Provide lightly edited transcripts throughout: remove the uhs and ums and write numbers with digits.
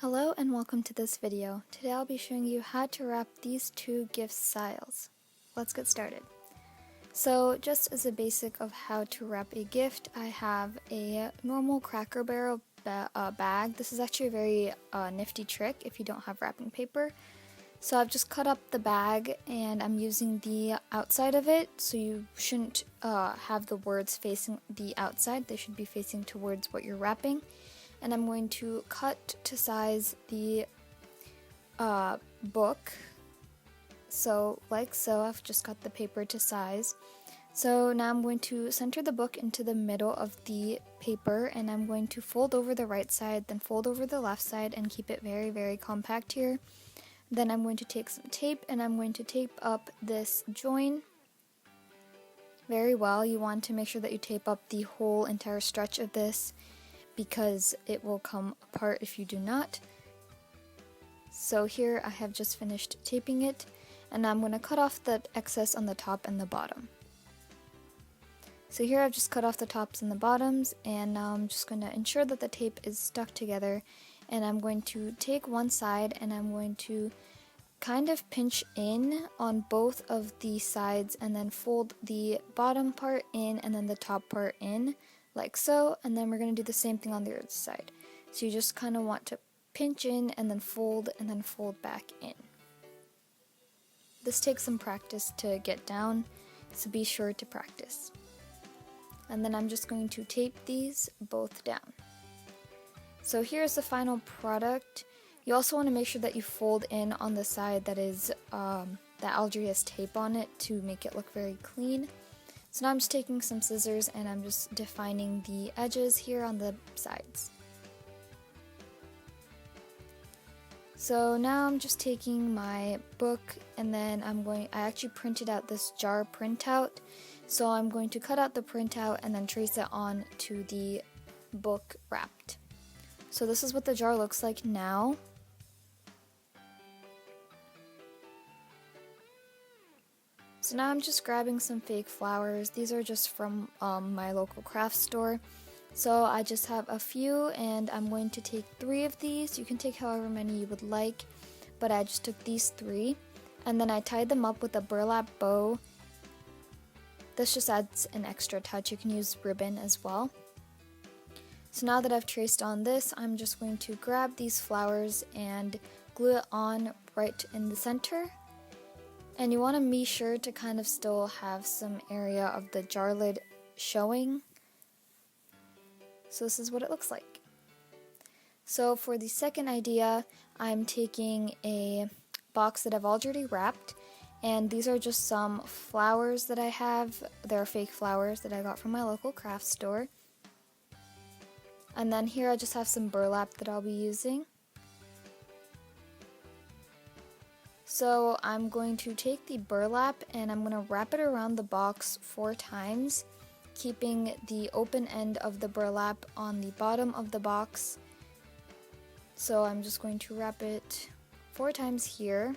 Hello and welcome to this video. Today I'll be showing you how to wrap these two gift styles. Let's get started. So just as a basic of how to wrap a gift, I have a normal Cracker Barrel bag. This is actually a very nifty trick if you don't have wrapping paper. So I've just cut up the bag and I'm using the outside of it, so you shouldn't have the words facing the outside. They should be facing towards what you're wrapping. And I'm going to cut to size the book. So like so, I've just cut the paper to size. So now I'm going to center the book into the middle of the paper, and I'm going to fold over the right side, then fold over the left side and keep it very, very compact here. Then I'm going to take some tape and I'm going to tape up this join very well. You want to make sure that you tape up the whole entire stretch of this, because it will come apart if you do not. So here I have just finished taping it, and I'm going to cut off the excess on the top and the bottom. So here I've just cut off the tops and the bottoms, and now I'm just going to ensure that the tape is stuck together, and I'm going to take one side and I'm going to kind of pinch in on both of the sides and then fold the bottom part in and then the top part in, like so, and then we're going to do the same thing on the other side. So you just kind of want to pinch in and then fold back in. This takes some practice to get down, so be sure to practice. And then I'm just going to tape these both down. So here's the final product. You also want to make sure that you fold in on the side that is that already has tape on it to make it look very clean. So now I'm just taking some scissors and I'm just defining the edges here on the sides. So now I'm just taking my book, and then I actually printed out this jar printout. So I'm going to cut out the printout and then trace it on to the book wrapped. So this is what the jar looks like now. So now I'm just grabbing some fake flowers. These are just from my local craft store. So I just have a few, and I'm going to take 3 of these. You can take however many you would like, but I just took these 3. And then I tied them up with a burlap bow. This just adds an extra touch. You can use ribbon as well. So now that I've traced on this, I'm just going to grab these flowers and glue it on right in the center. And you want to be sure to kind of still have some area of the jar lid showing. So this is what it looks like. So for the second idea, I'm taking a box that I've already wrapped, and these are just some flowers that I have. They're fake flowers that I got from my local craft store. And then here I just have some burlap that I'll be using. So I'm going to take the burlap and I'm going to wrap it around the box 4 times, keeping the open end of the burlap on the bottom of the box. So I'm just going to wrap it 4 times here,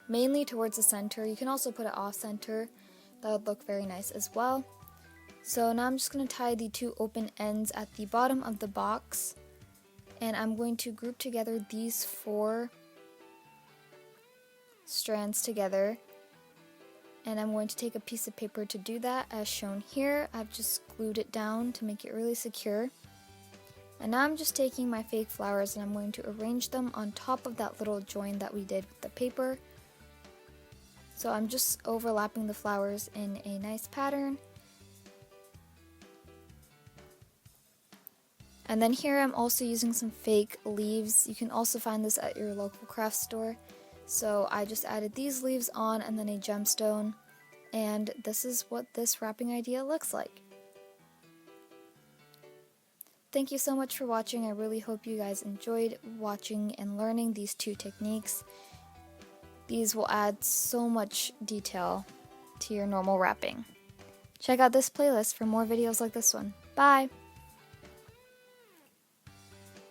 mainly towards the center. You can also put it off center. That would look very nice as well. So now I'm just going to tie the 2 open ends at the bottom of the box, and I'm going to group together these 4 strands together, and I'm going to take a piece of paper to do that as shown here. I've just glued it down to make it really secure. And now I'm just taking my fake flowers and I'm going to arrange them on top of that little join that we did with the paper. So I'm just overlapping the flowers in a nice pattern. And then here I'm also using some fake leaves. You can also find this at your local craft store. So I just added these leaves on and then a gemstone, and this is what this wrapping idea looks like. Thank you so much for watching. I really hope you guys enjoyed watching and learning these 2 techniques. These will add so much detail to your normal wrapping. Check out this playlist for more videos like this one. Bye!